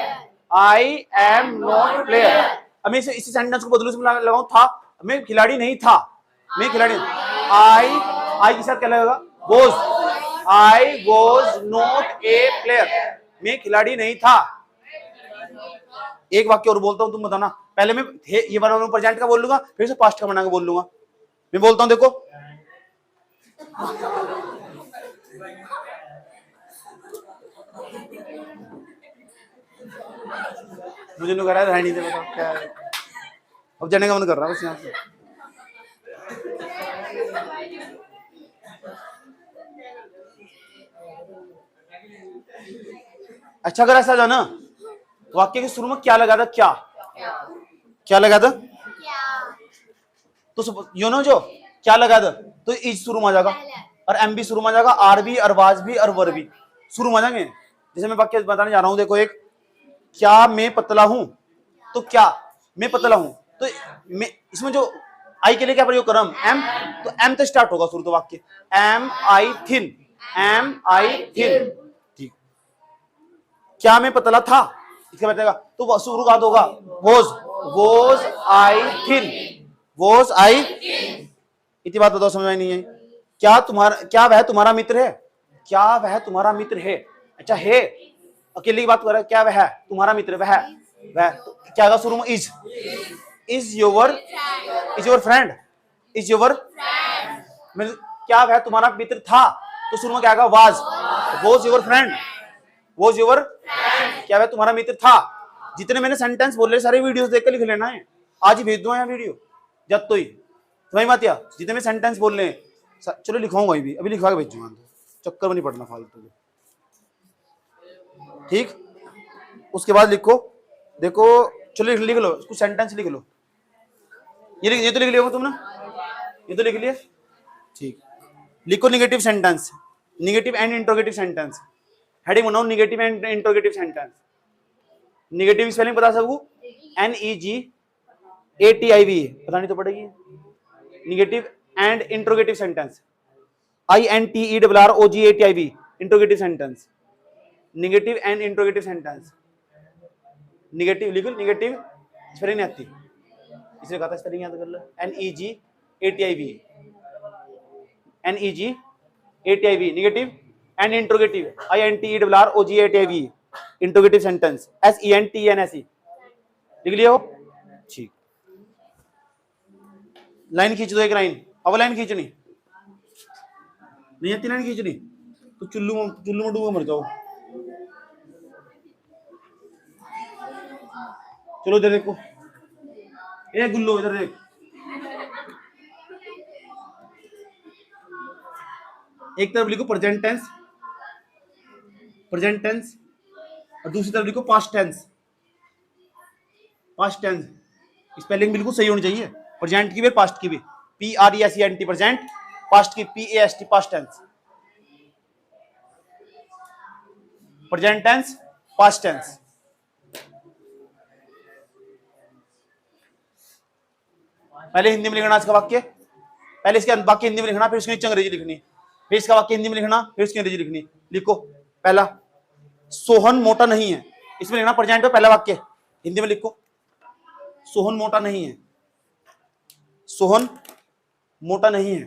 I am not player. अब मैं इसी सेंटेंस को बदलू, लगाऊं था। मैं खिलाड़ी नहीं था, मैं खिलाड़ी। आई के साथ क्या लगेगा? Was. I was not a player, मैं खिलाड़ी नहीं था। एक वाक्य और बोलता हूं, तुम बताना। पहले मैं ये वाला प्रेजेंट का बोल लूंगा, फिर से पास्ट का बना के बोल लूंगा। मैं बोलता हूं देखो, मुझे नहीं कह रहा है रहनी दे, बताओ क्या है। अब जाने का मन कर रहा है बस यहाँ से। अच्छा अगर ऐसा जाना वाक्य के शुरू में क्या लगा था, क्या लगा था, तो यू नो जो क्या लगा था तो इज शुरू में आ जाएगा, और एम भी शुरू में आ जाएगा, आर भी और वाज भी और वर भी शुरू में आ जाएंगे। जैसे मैं वाक्य बताने जा रहा हूं, देखो एक, क्या मैं पतला हूं, तो क्या मैं पतला हूं, तो मैं इसमें जो आई के लिए क्या प्रयोग कर रहा हूं, एम, तो एम तो स्टार्ट होगा शुरू तो वाक्य, एम आई थिन, एम आई थिन, ठीक। क्या मैं पतला था, इसका बताएगा तो शुरुआत होगा was I thin, was I, इतनी बात बताओ समझ में नहीं है। क्या वह तुम्हारा मित्र है, क्या वह तुम्हारा मित्र है, अच्छा है अकेले की बात कर रहा है, क्या वह तुम्हारा मित्र, वह तो क्या होगा शुरू में, is your friend, is your, क्या वह तुम्हारा मित्र था, तो शुरू में क्या आएगा, was your friend, was your, क्या वह तुम्हारा मित्र था। जितने मैंने सेंटेंस बोले सारे वीडियोस देख कर लिख लेना है, आज ही भेज दो यहाँ वीडियो जब तो ही समझ मत या, जितने में सेंटेंस बोल रहे हैं चलो लिखवाऊंगा अभी लिखवा के भेजूंगा, चक्कर में नहीं पड़ना फालतू के, ठीक। उसके बाद लिखो, देखो चलो लिख लो कुछ सेंटेंस लिख लो, ये तो लिख लिया तुमने, ये तो लिख लिया, ठीक। लिखो negative sentence, negative and interrogative sentence, heading बनाओ negative and interrogative sentence. Negative spelling बता सकूं, NEGATIV, बतानी तो पड़ेगी। Negative and interrogative sentence, INTERROGATIV, interrogative sentence, negative and interrogative sentence. Negative लिखो, निगेटिव स्पेलिंग नहीं आती, इसलिए कहा था स्पेलिंग याद कर लो, NEGATIV, negative and interrogative, INTERROGATIV, interrogative sentence, SENTENSE, लिख लिया हो, ठीक। लाइन खींच दो, एक लाइन, अब लाइन खींचनी नहीं आती, लाइन खींचनी तो चुल्लू में डूबो मर जाओ। चलो इधर देखो, ए गुल्लो इधर देख, एक तरफ लिखो प्रेजेंट टेंस और दूसरी तरफ लिखो पास्ट टेंस। स्पेलिंग बिल्कुल सही होनी चाहिए, प्रेजेंट की भी पास्ट की भी, PRESENT प्रेजेंट, पास्ट की PAST past tense, present tense past tense. पहले हिंदी में लिखना इसका वाक्य, पहले इसके वाक्य हिंदी में लिखना, फिर उसके नीचे अंग्रेजी लिखनी, फिर इसका वाक्य हिंदी में लिखना, फिर उसकी अंग्रेजी लिखनी। लिखो पहला, सोहन मोटा नहीं है, इसमें लिखना प्रेजेंट में पहला वाक्य हिंदी में लिखो, सोहन मोटा नहीं है, सोहन मोटा नहीं है,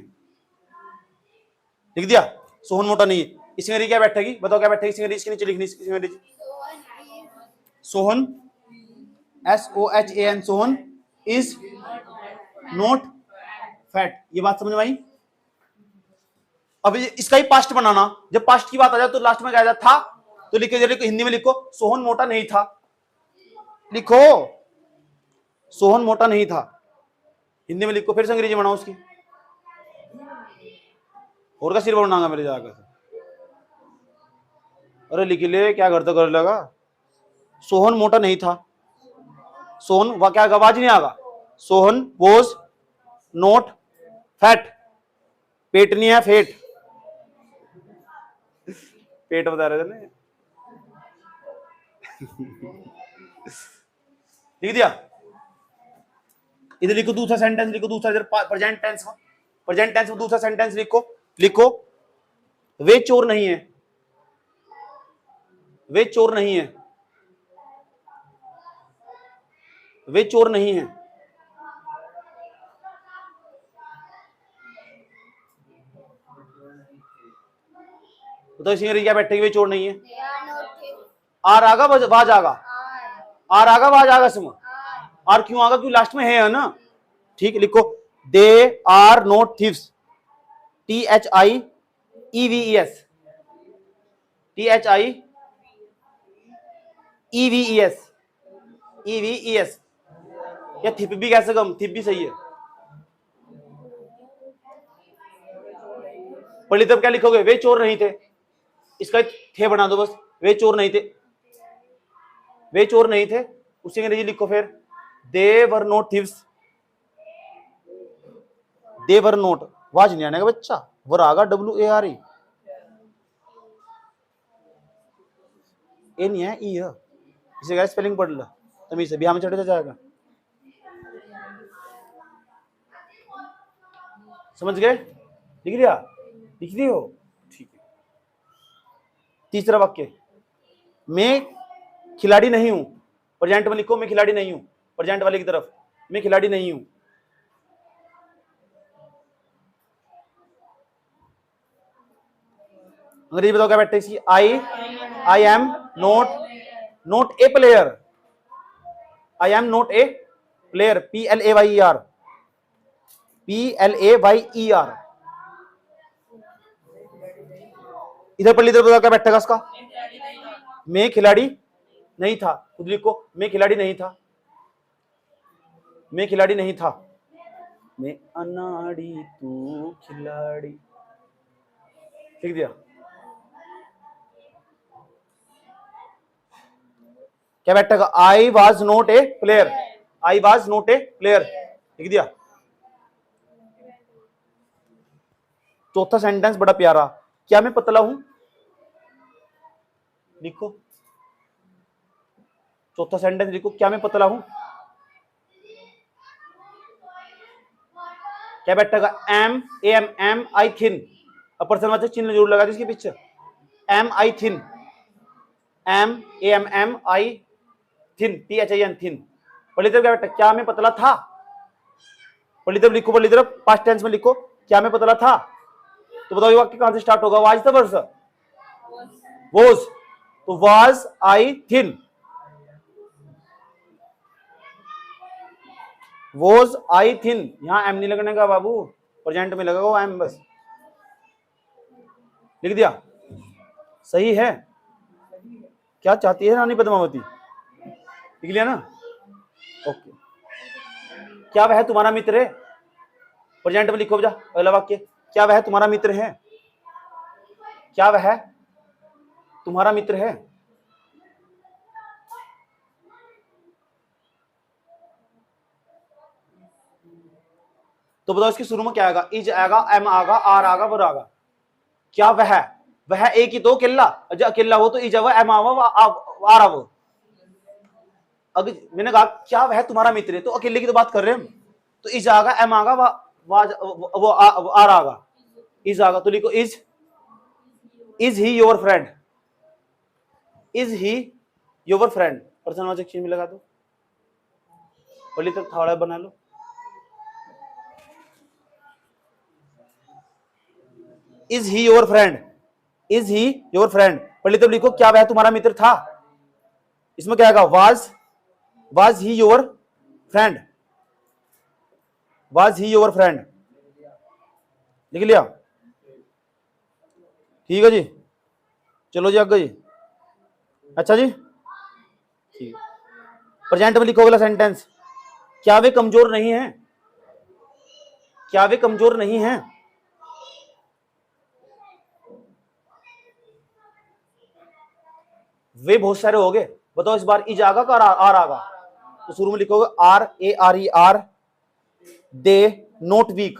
लिख दिया, सोहन मोटा नहीं है। इसकी अंग्रेजी क्या बैठेगी, बताओ क्या बैठेगी इसकी अंग्रेजी, इसके नीचे लिखनी इसकी अंग्रेजी, Sohan SOHAN, Sohan is not fat, ये बात समझ में आई। अब इसका ही पास्ट बनाना, जब पास्ट की बात आ जाए तो लास्ट में क्या आ जाता था, तो लिखो हिंदी में लिखो, सोहन मोटा नहीं था, लिखो सोहन मोटा नहीं था, हिंदी में लिखो, फिर से अंग्रेजी बनाओ उसकी, और का सिर बनाऊंगा मेरे जाकर, अरे लिख ले क्या करता कर लगा, सोहन मोटा नहीं था, सोहन क्या आवाज नहीं आगा, सोहन वॉज नॉट फैट, पेट नहीं है फेट, पेट बता रहे थे ना, लिख दिया। इधर लिखो दूसरा सेंटेंस, लिखो दूसरा, इधर प्रेजेंट टेंस में दूसरा सेंटेंस लिखो, वे चोर नहीं है, वे चोर नहीं है, वे चोर नहीं है, तो इसमें क्या बैठेगी, वे चोर नहीं है, आर आगा वाज आगा, आर आगा वाज आगा, इसमें आर क्यों आगा, क्यों लास्ट में है ना, ठीक। लिखो they are not thieves, THIEVES, THIEVES, EVES, या थिप भी कह सकम, थिप भी सही है। पढ़ ली तब क्या लिखोगे, वे चोर नहीं थे, इसका थे बना दो बस, वे चोर नहीं थे, वे चोर नहीं थे, उसी अंग्रेजी लिखो फिर, they were not thieves, they were not, was नहीं आने का बच्चा, वर आगा WARE, ए नहीं है, ई है, इसे क्या स्पेलिंग पढ़ लो तमीज से, बिहार में चढ़े जाएगा, समझ गए, लिख दिया, लिख दी हो, ठीक है। तीसरा वाक्य, मैं खिलाड़ी नहीं हूं, प्रेजेंट में लिखो मैं खिलाड़ी नहीं हूं, प्रेजेंट वाले की तरफ, मैं खिलाड़ी नहीं हूं। अंग्रेजी बताओ क्या बैठे इसकी, I am not a player, I am not a player, PLAYER, PLAYER। इधर पढ़ ली, इधर बताओ क्या बैठेगा इसका, मैं खिलाड़ी नहीं था, खुद लिखो मैं खिलाड़ी नहीं था, मैं खिलाड़ी नहीं था, मैं अनाड़ी तू खिलाड़ी, लिख दिया। क्या बैठेगा, I was not a player, I was not a player, लिख दिया। चौथा सेंटेंस बड़ा प्यारा, क्या मैं पतला हूं, लिखो, चौथा सेंटेंस लिखो, क्या मैं पतला हूं, क्या बैठेगा, एम आई थिन, प्रश्नवाचक चिन्ह जरूर लगा दो इसके पीछे, एम आई थिन, एम आई थिन, THIN थिन। पहली तरफ क्या बैठा, क्या मैं पतला था, पहली तरफ लिखो, पहली तरफ पास्ट टेंस में लिखो, क्या मैं पतला था, तो बताओ ये वाक्य कहां से स्टार्ट होगा, वाज था वर्स, वॉज, तो was I thin, was I thin, यहां एम नहीं लगने का बाबू, प्रेजेंट में लगेगा वो एम, बस लिख दिया, सही है। क्या चाहती है रानी पद्मावती, लिख लिया ना, ओके। क्या वह तुम्हारा मित्र है, प्रेजेंट में लिखो जा, अगला वाक्य, क्या वह तुम्हारा मित्र है, क्या वह तुम्हारा मित्र है, तो बताओ इसके शुरू में क्या आएगा, इज आएगा, एम आएगा, आर आएगा, वर आएगा, क्या वह एक ही तो अकेला, अकेला हो तो इज आवा, एम आवा, आर आवा। अगर मैंने कहा क्या वह तुम्हारा मित्र है, तो अकेले की तो बात कर रहे हैं हम, तो इज आगा, एम आगा, वो आर आगा, इज आगा, तो लिखो is he your friend, is he your friend, प्रश्नवाचक चिन्ह में लगा दो, पहले तक थोड़ा बना लो, is he your friend, is he your friend, पहले तब लिखो क्या वह तुम्हारा मित्र था, इसमें क्या आएगा, was he your friend, was he your friend, लिख लिया, ठीक है जी, चलो जी आगे जी, अच्छा जी, ठीक, प्रेजेंट में लिखो अगला सेंटेंस, क्या वे कमजोर नहीं है, क्या वे कमजोर नहीं है, वे बहुत सारे हो गए, बताओ इस बार इज आगा का आर आगा, तो शुरू में लिखोगे RARE, they not weak,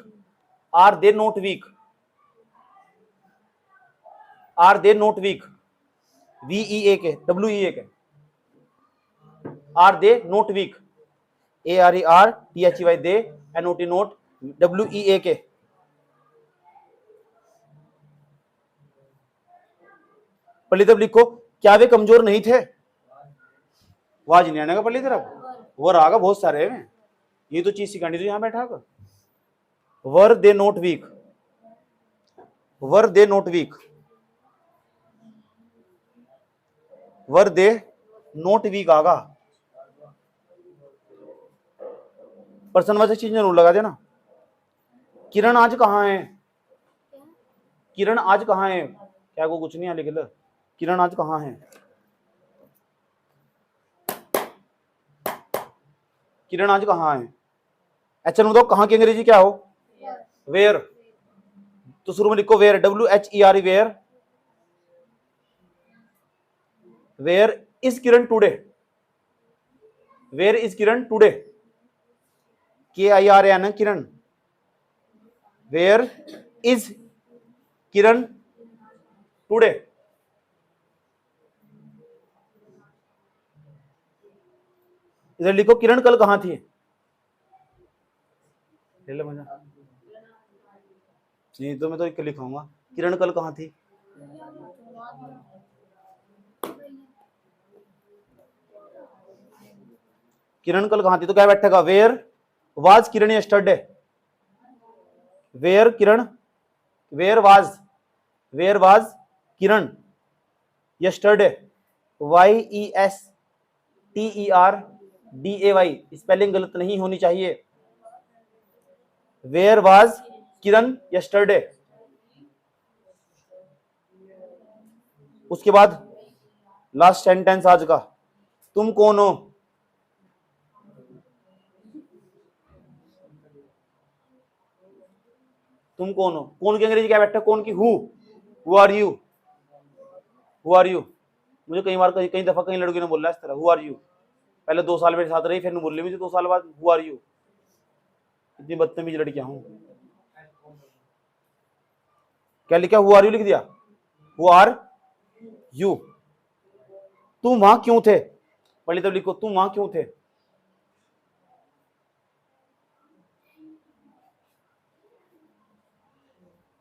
are they not weak, are they not weak, VEA के WEA के, are they not weak, ARER THEY they, NOT not, WEA के, पहली तरफ लिखो क्या वे कमजोर नहीं थे, वाज नहीं आने का, पहली तरफ वर आगा, बहुत सारे हैं, ये तो चीज सिखानी, तो यहां बैठा कर, were they not weak, were they not weak, were they not weak आगा, प्रश्नवाचक चिन्ह जरूर लगा देना, किरण आज कहाँ है? किरण आज कहाँ है? क्या को कुछ नहीं है, लिख लो। किरण आज कहाँ है? किरण आज कहाँ है? अच्छा बताओ कहाँ की अंग्रेजी क्या हो? वेयर। तो शुरू में लिखो where, WHERE, where. Where is Kiran today? Where is Kiran today? KIRN, Kiran. Where is Kiran today? इधर लिखो किरण कल कहाँ थी? ले लो मजा। नहीं तो मैं तो लिखाऊंगा किरण कल कहाँ थी। किरण कल कहाँ थी तो क्या बैठेगा? Where was Kiran yesterday? Where Kiran, where was Kiran yesterday? YESTERDAY, spelling गलत नहीं होनी चाहिए। Where was Kiran yesterday. उसके बाद लास्ट सेंटेंस आज का, तुम कौन हो? तुम कौन हो? कौन की अंग्रेजी क्या बैठा? कौन की? Who are you? Who are you? मुझे कई बार कई दफा कई लड़कियों ने बोला इस तरह, हु आर यू। पहले 2 साल मेरे साथ रही, फिर बोल रही मुझे 2 साल बाद हु आर यू। इतनी बदतमीज लड़कियां हूं। क्या लिखा? हु आर यू लिख दिया। Who are you? तुम वहां क्यों थे? पहले तो लिखो तुम वहां क्यों थे?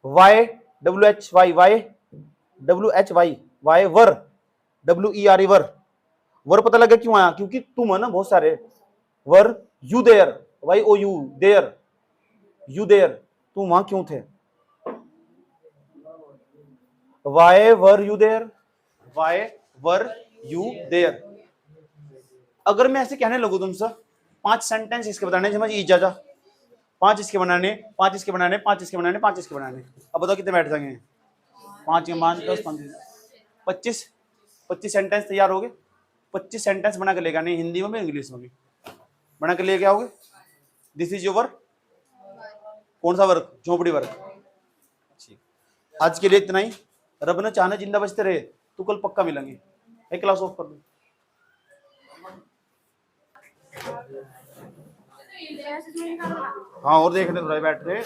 YWHY, वाई वर, WERE वर। वर पता लगा क्यों आया? क्योंकि तुम है ना बहुत सारे। Were you there, YOU there, you there, तुम वहां क्यों थे? Why were you there, why were you there. अगर मैं ऐसे कहने लगू तुमसे 5 सेंटेंस इसके बताने, समझ इजाजा, 5 इसके बनाने, 5 इसके बनाने, 5 इसके बनाने, 5 इसके बनाने। अब बताओ कितने बैठ जाएंगे? 5 के 5 10 25 25 सेंटेंस तैयार हो गए। 25 सेंटेंस बना के लेगा, नहीं हिंदी में भी इंग्लिश में भी बना के लेके आओगे। This is your work. कौन सा वर्क? झोपड़ी वर्क। आज के लिए इतना ही। रब ने चाहना जिंदा बचते रहे तो कल पक्का मिलेंगे। एक क्लास ऑफ कर दो। हाँ और देखने थोड़ा बैठ रहे।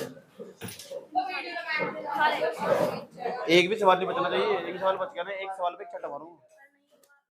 एक भी सवाल नहीं बचना चाहिए। एक सवाल बच गया ना, एक सवाल पे 6 मारूंगा।